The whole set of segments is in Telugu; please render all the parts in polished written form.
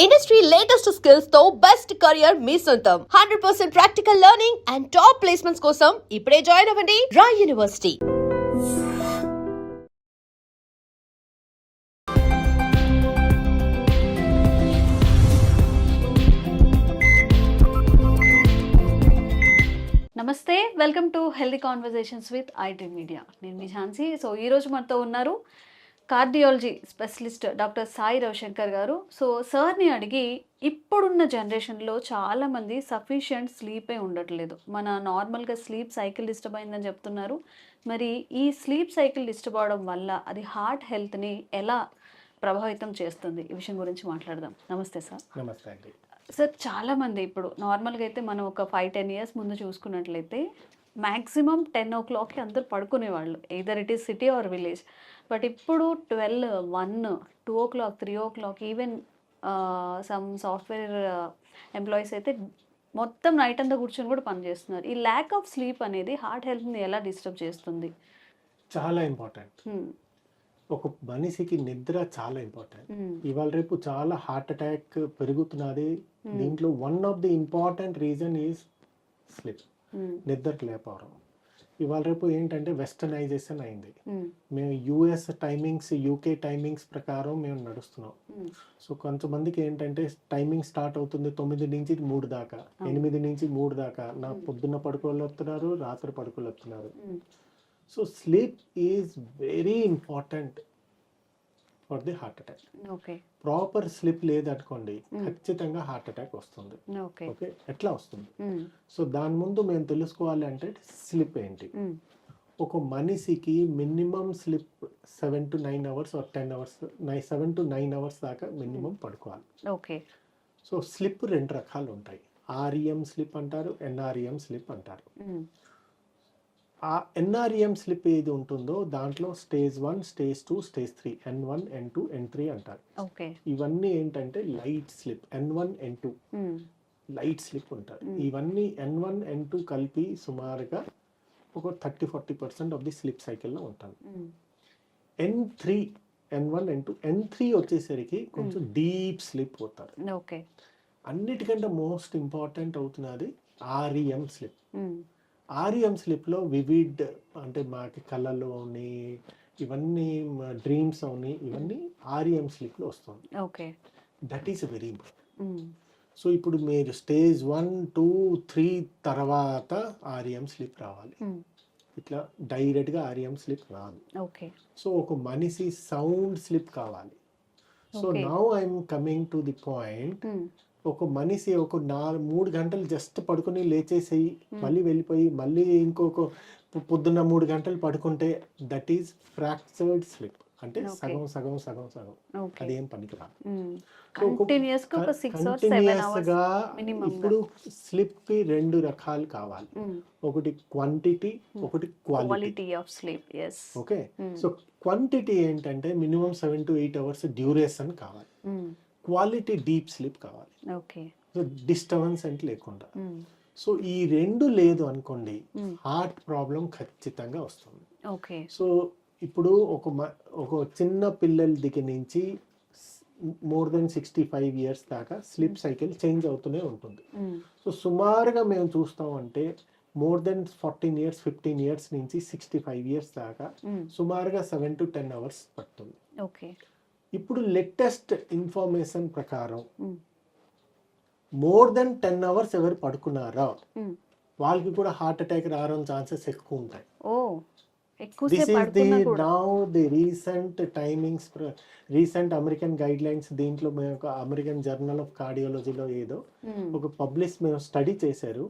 ఇండస్ట్రీ లేటెస్ట్ స్కిల్స్ తో బెస్ట్ కెరియర్ మీ సొంతం. 100% practical learning and top placements కోసం ఇప్పుడే జాయిన్ అవ్వండి రాయ్ యూనివర్సిటీ. నమస్తే, welcome to healthy conversations with IT media. నేను మీ ఝాన్సీ. సో ఈరోజు మనతో ఉన్నారు cardiology specialist doctor Sai Ravishankar గారు. సో సార్ని అడిగి, ఇప్పుడున్న జనరేషన్లో చాలామంది సఫిషియంట్ స్లీపే ఉండట్లేదు. మన నార్మల్గా స్లీప్ సైకిల్ డిస్టర్బ్ అయిందని చెప్తున్నారు. మరి ఈ స్లీప్ సైకిల్ డిస్టర్బ్ అవడం వల్ల అది హార్ట్ హెల్త్ని ఎలా ప్రభావితం చేస్తుంది, ఈ విషయం గురించి మాట్లాడదాం. నమస్తే సార్. నమస్తే అండి. సార్, చాలామంది ఇప్పుడు నార్మల్గా అయితే మనం ఒక 5-10 ఇయర్స్ ముందు చూసుకున్నట్లయితే మ్యాక్సిమం 10 o'clockకి అందరూ పడుకునేవాళ్ళు, either it is city or village. But ఇప్పుడు 12, 1, 2 o'clock, 3 o'clock, even some software employees అయితే మొత్తం నైట్ అంతా కూర్చొని కూడా పనిచేస్తున్నారు. ఈ ల్యాక్ ఆఫ్ స్లీప్ అనేది హార్ట్ హెల్త్ని ఎలా డిస్టర్బ్ చేస్తుంది? చాలా ఇంపార్టెంట్. ఒక మనిషికి నిద్ర చాలా ఇంపార్టెంట్. ఇవాళ రేపు చాలా హార్ట్ అటాక్ పెరుగుతున్నది. దీంట్లో one of the important reason is sleep, నిద్రకు లేకపోవడం. ఇవాళ రేపు ఏంటంటే వెస్టర్నైజేషన్ అయింది. మేము యుఎస్ టైమింగ్స్, యూకే టైమింగ్స్ ప్రకారం మేము నడుస్తున్నాం. సో కొంతమందికి ఏంటంటే టైమింగ్ స్టార్ట్ అవుతుంది 9 నుంచి 3 దాకా, 8 నుంచి 3 దాకా. నా పొద్దున్న పడుకోలు వస్తున్నారు, రాత్రి పడుకోలు వస్తున్నారు. So sleep is very important for the heart attack. Proper sleep లేదనుకోండి, ఖచ్చితంగా హార్ట్ అటాక్ వస్తుంది. ఓకే, ఎట్లా వస్తుంది? సో దాని ముందు మేము తెలుసుకోవాలి అంటే స్లీప్ ఏంటి. ఒక మనిషికి minimum sleep 7 to 9 hours or 10 hours, 7 to 9 hours దాకా మినిమం పడుకోవాలి. ఓకే. సో స్లీప్ 2 రకాలు ఉంటాయి. ఆర్ఈఎం స్లీప్ అంటారు, ఎన్ఆర్ఈఎం స్లీప్ అంటారు. ఆ ఎన్ఆర్ఈఎం స్లీప్ ఏది ఉంటుందో దాంట్లో stage 1, stage 2, stage 3, N1, N2, N3 అంటారు. ఇవన్నీ ఏంటంటే light sleep. N1, N2 light sleep ఉంటారు. ఇవన్నీ N1, N2 కలిపి సుమారుగా ఒక 30-40% ఆఫ్ ది స్లీప్ సైకిల్లో ఉంటుంది. N3, N1, N2, N3 వచ్చేసరికి కొంచెం డీప్ స్లీప్ పోతారు. అన్నిటికంటే మోస్ట్ ఇంపార్టెంట్ అవుతున్నది ఆర్ఈఎం స్లీప్. ఆర్ఈఎం స్లీప్లో వివిడ్ అంటే మాకు కళలోని ఇవన్నీ డ్రీమ్స్ అవని ఇవన్నీ ఆర్ఈఎం స్లీప్లో వస్తుంది. That is very important. So ఇప్పుడు మీరు స్టేజ్ 1, 2, 3 తర్వాత ఆర్ఈఎం స్లీప్ రావాలి. ఇట్లా డైరెక్ట్గా ఆర్ఈఎం స్లీప్ రాదు. సో ఒక మనిషి సౌండ్ స్లీప్ కావాలి. So now I'm coming to the point. ఒక మనిషి ఒక 3 గంటలు జస్ట్ పడుకొని లేచేసి మళ్ళీ వెళ్ళిపోయి మళ్ళీ ఇంకొక పొద్దున్న 3 గంటలు పడుకుంటే దట్ ఈస్ ఫ్రాక్చర్డ్ స్లీప్. అంటే సగం సగం సగం సగం, అదేం పనికిరాదు. కంటిన్యూస్గా ఇప్పుడు స్లీప్ కి 2 రకాలు కావాలి. ఒకటి క్వాంటిటీ, ఒకటి quality of sleep. Okay. So quantity ఏంటంటే మినిమం 7 to 8 hours డ్యూరేషన్ కావాలి. క్వాలిటీ డీప్ స్లీప్ కావాలి. సో డిస్టర్బెన్స్ అంటే లేకుండా. సో ఈ 2 లేదు అనుకోండి, హార్ట్ ప్రాబ్లం ఖచ్చితంగా వస్తుంది. సో ఇప్పుడు ఒక చిన్న పిల్లల దగ్గర నుంచి మోర్ దెన్ 65 years దాకా స్లీప్ సైకిల్ చేంజ్ అవుతూనే ఉంటుంది. సో సుమారుగా మేము చూస్తామంటే మోర్ దెన్ 14 years, 15 years నుంచి 65 years దాకా సుమారుగా 7 to 10 hours పడుతుంది. ఇప్పుడు లేటెస్ట్ ఇన్ఫర్మేషన్ ప్రకారం మోర్ దెన్ 10 hours ఎవరు పడుకున్నారో వాళ్ళకి కూడా హార్ట్ అటాక్ రావడం ఛాన్సెస్ ఎక్కువ ఉంటాయి. This is the now the recent timings, recent American guide lines. దీంట్లో మేము ఒక అమెరికన్ జర్నల్ ఆఫ్ కార్డియాలజీలో ఏదో ఒక పబ్లిష్ మేము స్టడీ చేశారు.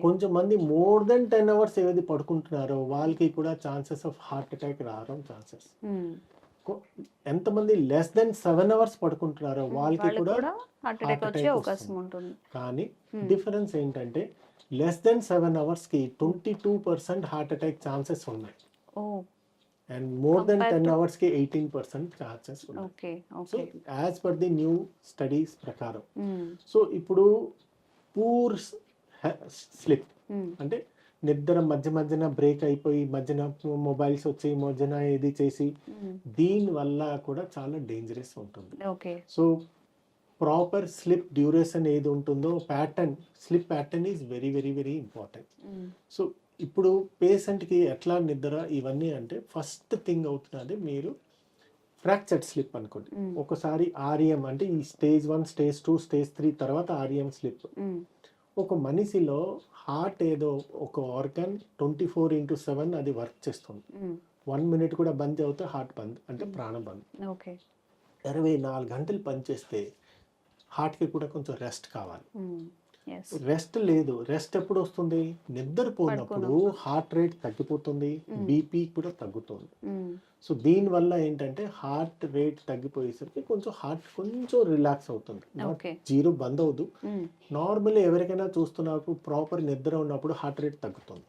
కొంచెం మంది మోర్ దెన్ 10 hours ఏది పడుకుంటున్నారో వాళ్ళకి కూడా ఛాన్సెస్ ఆఫ్ హార్ట్ అటాక్ రావడం ఛాన్సెస్. ఎంతమంది లెస్ దెన్ 7 hours పడుకుంటున్నారో వాళ్ళకి కూడా హార్ట్ అటాక్ వచ్చే అవకాశం ఉంటుంది. కానీ డిఫరెన్స్ ఏంటంటే లెస్ దెన్ 7 hours కి 22% హార్ట్ అటాక్ ఛాన్సెస్ ఉన్నాయి. అండ్ మోర్ దెన్ 10 hours కి 18% ఛాన్సెస్ ఉన్నాయి. So as per the new studies ప్రకారం. సో ఇప్పుడు పూర్ స్లీప్ అంటే నిద్ర మధ్యన బ్రేక్ అయిపోయి మధ్యన మొబైల్స్ వచ్చి మధ్యన ఇది చేసి దీని వల్ల కూడా చాలా డేంజరస్ ఉంటుంది. సో ప్రాపర్ స్లిప్ డ్యూరేషన్ ఏది ఉంటుందో pattern, slip pattern is very very very important. So ఇప్పుడు పేషెంట్కి ఎట్లా నిద్ర ఇవన్నీ అంటే ఫస్ట్ థింగ్ అవుతున్నది మీరు ఫ్రాక్చర్డ్ స్లిప్ అనుకోండి. ఒకసారి ఆర్ఎం అంటే ఈ స్టేజ్ 1, స్టేజ్ 2, స్టేజ్ 3 తర్వాత ఆర్ఎం స్లిప్. ఒక మనిషిలో హార్ట్ ఏదో ఒక ఆర్గన్ 24/7 అది వర్క్ చేస్తుంది. 1 మినిట్ కూడా బంద్ అవుతే హార్ట్ బంద్ అంటే ప్రాణం బంద్. 24 గంటలు పనిచేస్తే హార్ట్కి కూడా కొంచెం రెస్ట్ కావాలి. రెస్ట్ లేదు. రెస్ట్ ఎప్పుడు వస్తుంది? నిద్రపోయినప్పుడు హార్ట్ రేట్ తగ్గిపోతుంది, బీపీ కూడా తగ్గుతుంది. సో దీనివల్ల ఏంటంటే హార్ట్ రేట్ తగ్గిపోయేసరికి కొంచెం హార్ట్ కొంచెం రిలాక్స్ అవుతుంది. జీరో బంద్ అవ్వదు. నార్మల్లీ ఎవరికైనా చూస్తున్నప్పుడు ప్రాపర్ నిద్ర ఉన్నప్పుడు హార్ట్ రేట్ తగ్గుతుంది.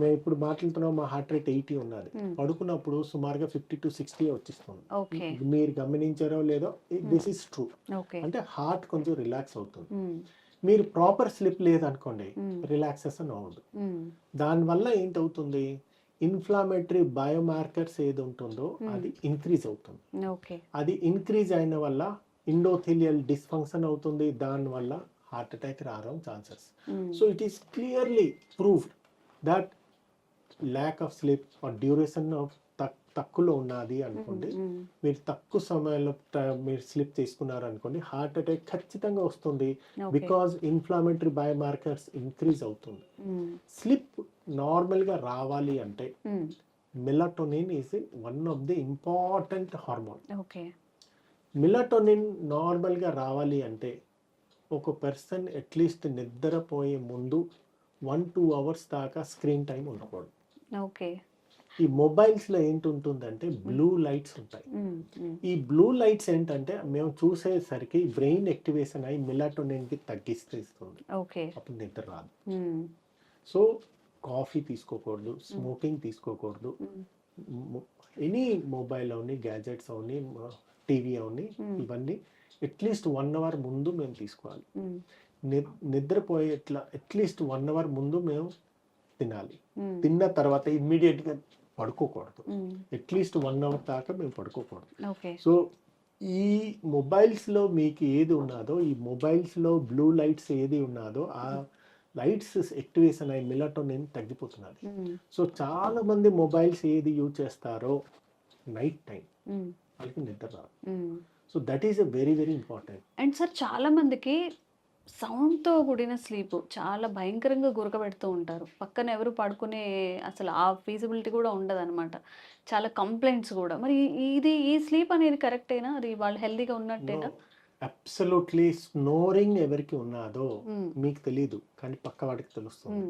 మేము ఇప్పుడు మాట్లాడుతున్నాం, మా హార్ట్ రేట్ 80 ఉన్నది. పడుకున్నప్పుడు సుమారుగా 50 to 60 వచ్చేస్తుంది. మీరు గమనించారో లేదో, దిస్ ఇస్ ట్రూ. అంటే హార్ట్ కొంచెం రిలాక్స్ అవుతుంది. మీరు ప్రాపర్ స్లిప్ లేదనుకోండి, రిలాక్సేషన్ అవ్వదు. దానివల్ల ఏంటవుతుంది? ఇన్ఫ్లామేటరీ బయోమార్కర్స్ ఏది ఉంటుందో అది ఇంక్రీజ్ అవుతుంది. అది ఇంక్రీజ్ అయిన వల్ల ఎండోథెలియల్ డిస్ఫంక్షన్ అవుతుంది. దానివల్ల హార్ట్ అటాక్ రావడం chances. So it is clearly proved that lack of sleep are duration of తక్కువలో ఉన్నది అనుకోండి, మీరు తక్కువ సమయంలో మీరు స్లిప్ తీసుకున్నారు అనుకోండి, హార్ట్ అటాక్ ఖచ్చితంగా వస్తుంది. బికాజ్ ఇన్ఫ్లామేటరీ బయోమార్కర్స్ ఇంక్రీజ్ అవుతుంది. స్లిప్ నార్మల్గా రావాలి అంటే melatonin is one of the important hormone. Melatonin నార్మల్గా రావాలి అంటే ఒక పర్సన్ అట్లీస్ట్ నిద్రపోయే ముందు 1-2 hours దాకా స్క్రీన్ టైం ఉండకూడదు. ఈ మొబైల్స్లో ఏంటుంటుందంటే బ్లూ లైట్స్ ఉంటాయి. ఈ బ్లూ లైట్స్ ఏంటంటే మేము చూసేసరికి బ్రెయిన్ యాక్టివేషన్ అయ్యి మెలటోనిన్కి తగ్గిస్తుంది. అప్పుడు నిద్ర రాదు. సో కాఫీ తీసుకోకూడదు, స్మోకింగ్ తీసుకోకూడదు, ఎనీ మొబైల్ అవని, గ్యాజెట్స్ అవని, టీవీ అవని, ఇవన్నీ అట్లీస్ట్ 1 hour ముందు మేము తీసుకోవాలి. నిద్రపోయే అట్లీస్ట్ 1 hour ముందు మేము తినాలి. తిన్న తర్వాత ఇమ్మీడియట్గా పడుకోకూడదు. అట్లీస్ట్ 1 hour దాకా మేము పడుకోకూడదు. సో ఈ మొబైల్స్లో మీకు ఏది ఉన్నదో, ఈ మొబైల్స్లో బ్లూ లైట్స్ ఏది ఉన్నదో ఆ లైట్స్ యాక్టివేషన్ అయ్యి మెలటోనిన్ తగ్గిపోతున్నది. సో చాలా మంది మొబైల్స్ ఏది యూజ్ చేస్తారో నైట్ టైం వాళ్ళకి నిద్ర రాదు. So that is very very important. And sir చాలా మందికి సౌండ్తో కూడిన స్లీప్ చాలా భయంకరంగా గురకబెడుతూ ఉంటారు. పక్కన ఎవరు పడుకునే అసలు ఆ ఫీజిబిలిటీ కూడా ఉండదన్నమాట. చాలా కంప్లైంట్స్ కూడా. మరి ఈ స్లీప్ అనేది కరెక్టేనా? అది వాళ్ళు హెల్తీగా ఉన్నట్టేనా? అబ్సల్యూట్లీ. స్నోరింగ్ ఎవరికి ఉన్నదో మీకు తెలీదు, కానీ పక్క వాడికి తెలుస్తుంది.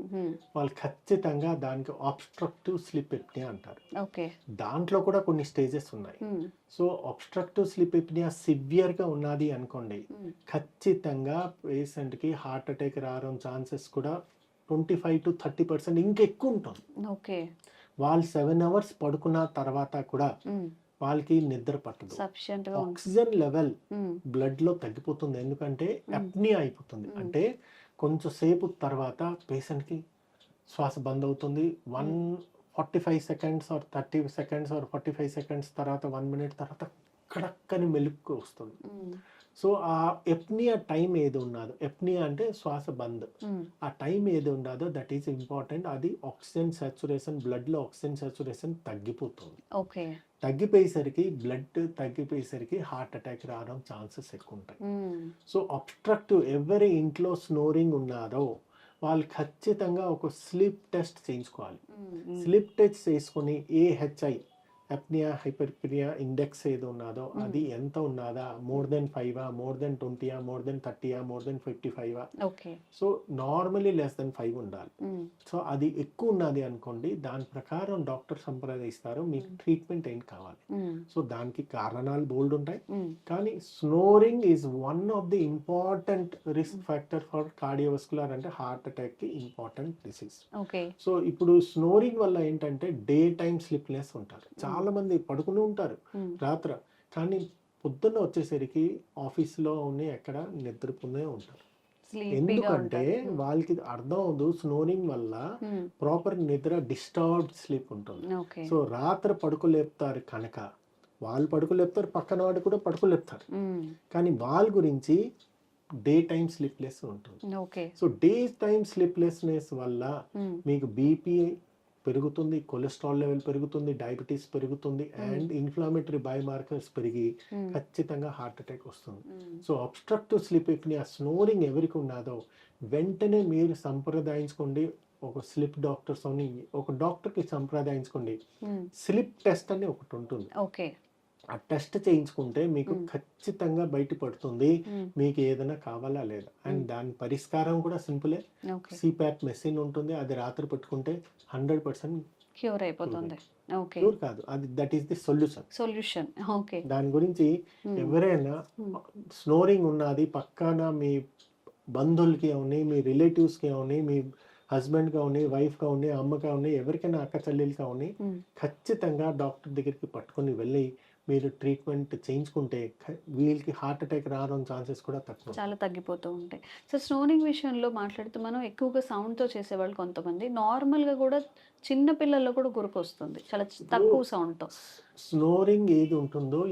వాళ్ళు ఖచ్చితంగా దానికి ఆబ్స్ట్రక్టివ్ స్లీప్ ఎప్నియా అంటారు. దాంట్లో కూడా కొన్ని స్టేజెస్ ఉన్నాయి. సో ఆబ్స్ట్రక్టివ్ స్లీప్ ఎప్నియా సివియర్గా ఉన్నది అనుకోండి, ఖచ్చితంగా పేషెంట్కి హార్ట్ అటాక్ రావడం ఛాన్సెస్ కూడా 25 to 30% ఇంకెక్కువ ఉంటుంది. వాళ్ళు 7 hours పడుకున్న తర్వాత కూడా వాళ్ళకి నిద్ర పట్టదు. ఆక్సిజన్ లెవెల్ బ్లడ్ లో తగ్గిపోతుంది. ఎందుకంటే అప్నియా అయిపోతుంది. అంటే కొంచెం సేపు తర్వాత పేషెంట్ కి శ్వాస బంద్ అవుతుంది. 45 seconds or 30 seconds or 45 seconds తర్వాత 1 minute తర్వాత కడక్కని మెలుక్కు వస్తుంది. సో ఆ ఎప్నియా టైం ఏది ఉన్నదో, ఎప్నియా అంటే శ్వాస బంద్, ఆ టైం ఏది ఉన్నదో దట్ ఈస్ ఇంపార్టెంట్. అది ఆక్సిజన్ సాచురేషన్, బ్లడ్ లో ఆక్సిజన్ సాచురేషన్ తగ్గిపోతుంది. తగ్గిపోయేసరికి బ్లడ్ తగ్గిపోయేసరికి హార్ట్ అటాక్ రావడం ఛాన్సెస్ ఎక్కువ ఉంటాయి. సో అబ్స్ట్రక్టివ్ ఎవరి ఇంట్లో స్నోరింగ్ ఉన్నారో వాళ్ళు ఖచ్చితంగా ఒక స్లీప్ టెస్ట్ చేయించుకోవాలి. స్లీప్ టెస్ట్ చేసుకుని AHI అప్నియా హైపర్పినియా ఇండెక్స్ ఏది ఉన్నదో అది ఎంత ఉన్నదా, more than 5, more than 20, more than 30, more than 55. So normally less than 5 ఉండాలి. సో అది ఎక్కువ ఉన్నది అనుకోండి, దాని ప్రకారం డాక్టర్ సంప్రదిస్తారు మీకు ట్రీట్మెంట్ ఏం కావాలి. సో దానికి కారణాలు బోల్డ్ ఉంటాయి, కానీ snoring is one of the important risk factor for cardiovascular అంటే హార్ట్ అటాక్ కి ఇంపార్టెంట్ డిసీజ్. సో ఇప్పుడు స్నోరింగ్ వల్ల ఏంటంటే డే టైం స్లిప్నెస్ ఉంటారు. చాలా మంది పడుకుని ఉంటారు రాత్ర, కానీ పొద్దున్న వచ్చేసరికి ఆఫీస్లో ఎక్కడ నిద్రపోనే ఉంటారు. ఎందుకంటే వాళ్ళకి అర్థం అవదు స్నోరింగ్ వల్ల ప్రాపర్ నిద్ర డిస్టర్బ్డ్ స్లీప్ ఉంటుంది. సో రాత్రి పడుకోలేపుతారు కనుక వాళ్ళు పడుకోలేపుతారు, పక్కన వాడు కూడా పడుకోలేపుతారు. కానీ వాళ్ళ గురించి డే టైం స్లీప్లెస్ ఉంటుంది. Okay. So day time sleeplessness వల్ల మీకు బీపీ పెరుగుతుంది, కొలెస్ట్రాల్ లెవెల్ పెరుగుతుంది, డయాబెటీస్ పెరుగుతుంది, అండ్ ఇన్ఫ్లామేటరీ బయోమార్కర్స్ పెరిగి ఖచ్చితంగా హార్ట్ అటాక్ వస్తుంది. So obstructive sleep apnoea, snoring ఎవరికి ఉన్నదో వెంటనే మీరు సంప్రదించుకోండి. ఒక స్లీప్ డాక్టర్స్ అని ఒక డాక్టర్కి సంప్రదించుకోండి. స్లీప్ టెస్ట్ అని ఒకటి ఉంటుంది. ఓకే. ఆ టెస్ట్ చేయించుకుంటే మీకు ఖచ్చితంగా బయటపడుతుంది మీకు ఏదైనా కావాలా లేదా. అండ్ దాని పరిష్కారం కూడా సింపులే. సిపాప్ మెషిన్ ఉంటుంది, అది రాత్రి పెట్టుకుంటే 100% క్యూర్ అయిపోతుంది. ఓకే. క్యూర్ కాదు, అది that is the solution. Okay. దాని గురించి ఎవరైనా స్నోరింగ్ ఉన్నది పక్కన మీ బంధువులకి అవని, మీ రిలేటివ్స్కి అవని, మీ హస్బెండ్గా అవని, వైఫ్గా అవని, అమ్మగా అవని, ఎవరికైనా అక్క చెల్లెలకి అవని ఖచ్చితంగా డాక్టర్ దగ్గరికి పట్టుకొని వెళ్ళి మీరు ట్రీట్మెంట్ చేయించుకుంటే వీళ్ళకి హార్ట్ అటాక్ రావడం ఛాన్సెస్ కూడా తక్కువ, చాలా తగ్గిపోతూ ఉంటాయి. సో స్నోరింగ్ విషయంలో మాట్లాడుతూ మనం ఎక్కువగా సౌండ్తో చేసేవాళ్ళు కొంతమంది, నార్మల్గా కూడా చిన్న పిల్లల్లో కూడా గురుకు వస్తుంది చాలా తక్కువ సౌండ్తో. స్నోరింగ్ ఏది ఉంటుందో,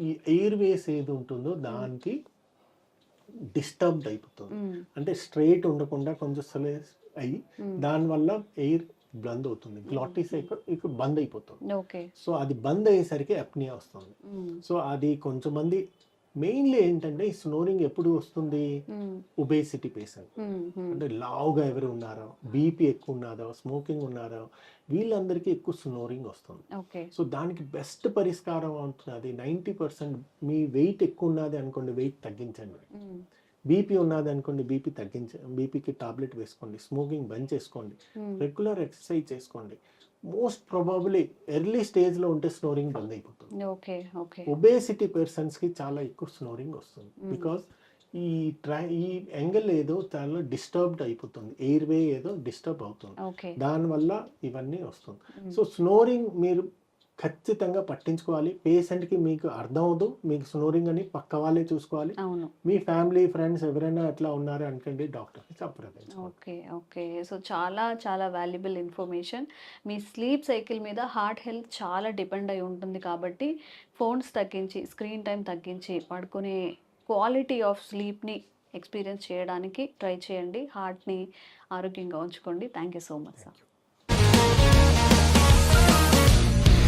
ఈ ఎయిర్ వేస్ ఏది ఉంటుందో దానికి డిస్టర్బ్డ్ అయిపోతుంది. అంటే స్ట్రైట్ ఉండకుండా కొంచెం స్లో అయ్యి దానివల్ల ఎయిర్ బంద్ అవుతుంది, గ్లాటిస్ ఇక్కడ బంద్ అయిపోతుంది. సో అది బంద్ అయ్యేసరికి అప్నియా వస్తుంది. సో అది కొంచెం మంది మెయిన్లీ ఏంటంటే ఈ స్నోరింగ్ ఎప్పుడు వస్తుంది, ఒబేసిటీ పేషెంట్ అంటే లావుగా ఎవరు ఉన్నారో, బీపీ ఎక్కువ ఉన్నారో, స్మోకింగ్ ఉన్నారో, వీళ్ళందరికీ ఎక్కువ స్నోరింగ్ వస్తుంది. సో దానికి బెస్ట్ పరిష్కారం అవుతున్నది 90% మీ వెయిట్ ఎక్కువ ఉన్నది అనుకోండి, వెయిట్ తగ్గించండి. బీపీ ఉన్నది అనుకోండి, బీపీకి టాబ్లెట్ వేసుకోండి, స్మోకింగ్ బంద్ చేసుకోండి, రెగ్యులర్ ఎక్సర్సైజ్ చేసుకోండి. మోస్ట్ ప్రాబబ్లీ ఎర్లీ స్టేజ్లో ఉంటే స్నోరింగ్ బంద్ అయిపోతుంది. ఒబేసిటీ పర్సన్స్కి చాలా ఎక్కువ స్నోరింగ్ వస్తుంది. బికాస్ ఈ యాంగిల్ ఏదో చాలా డిస్టర్బ్డ్ అయిపోతుంది, ఎయిర్ వే ఏదో డిస్టర్బ్ అవుతుంది, దానివల్ల ఇవన్నీ వస్తుంది. సో స్నోరింగ్ మీరు ఖచ్చితంగా పట్టించుకోవాలి. పేషెంట్కి మీకు అర్థం అవదు మీకు స్నోరింగ్ అని, పక్క వాళ్ళే చూసుకోవాలి. మీ ఫ్యామిలీ ఫ్రెండ్స్ ఎవరైనా అట్లా ఉన్నారు అనుకోండి, డాక్టర్కి సంప్రదించండి. ఓకే. సో చాలా చాలా వాల్యుబుల్ ఇన్ఫర్మేషన్. మీ స్లీప్ సైకిల్ మీద హార్ట్ హెల్త్ చాలా డిపెండ్ అయి ఉంటుంది కాబట్టి ఫోన్స్ తగ్గించి, స్క్రీన్ టైం తగ్గించి, పడుకునే క్వాలిటీ ఆఫ్ స్లీప్ని ఎక్స్పీరియన్స్ చేయడానికి ట్రై చేయండి. హార్ట్ని ఆరోగ్యంగా ఉంచుకోండి. Thank you so much sir.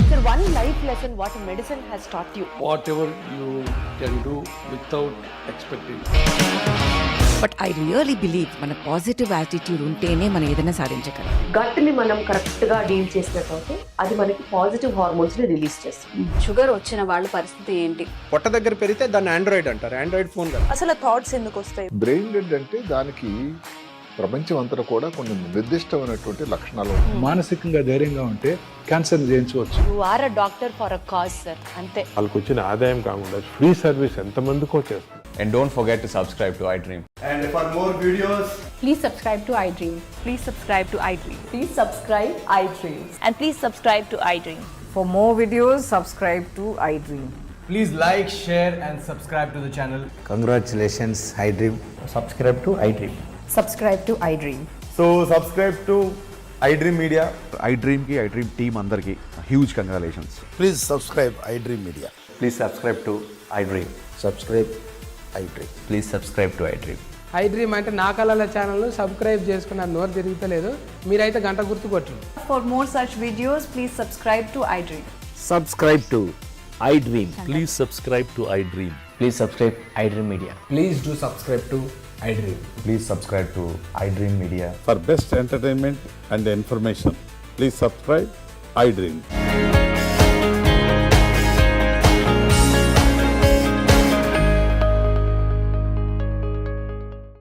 Sir, one life lesson what medicine has taught you. Whatever you can do without expecting. But I really believe మన పాజిటివ్ యాటిట్యూడ్ ఉంటేనే మనం ఏదైనా సాధించగలం. గట్ని మనం కరెక్ట్గా డీల్ చేసినట్లయితే అది మనకి పాజిటివ్ హార్మోన్స్ని రిలీజ్ చేస్తుంది. షుగర్ వచ్చిన వాళ్ళ పరిస్థితి ఏంటి? పొట్ట దగ్గర పెరిగితే దాన్ని ఆండ్రాయిడ్ అంటారు, ఆండ్రాయిడ్ ఫోన్ కదా. అసలు థాట్స్ ఎందుకు వస్తాయి? బ్రెయిన్ డెడ్ అంటే దానికి ప్రపంచం అంతా కూడా కొన్ని నిర్దిష్టమైనటువంటి లక్షణాలు ఉంటాయి. మానసికంగా ధైర్యంగా ఉంటే క్యాన్సర్ జయించవచ్చు. You are a doctor for a cause sir, అంతే. వాళ్ళకి వచ్చిన ఆదాయం కాకుండా ఫ్రీ సర్వీస్ ఎంతమందికో చేస్తుంది. And don't forget to subscribe to iDream. And for more videos, Please subscribe to iDream. Please subscribe to iDream. Please subscribe iDream. And please subscribe to iDream. For more videos, subscribe to iDream. please like, share and subscribe to the channel. Congratulations, iDream. Subscribe to iDream. Subscribe to iDream. So subscribe to iDream Media. iDream ki iDream team andarki huge congratulations. Please subscribe iDream media. Please subscribe to iDream. Subscribe iDream. Please subscribe to iDream. iDream అంటే నా కళల ఛానల్ను సబ్స్క్రైబ్ చేసుకున్న నోరు తిరుగుతలేదు, మీరైతే గంట గుర్తు కొట్టండి. For more such videos, please subscribe to iDream. Subscribe to iDream. Please subscribe to iDream. Please subscribe iDream Media. Please do subscribe to iDream. Please subscribe to iDream Media. For best entertainment and information, please subscribe iDream.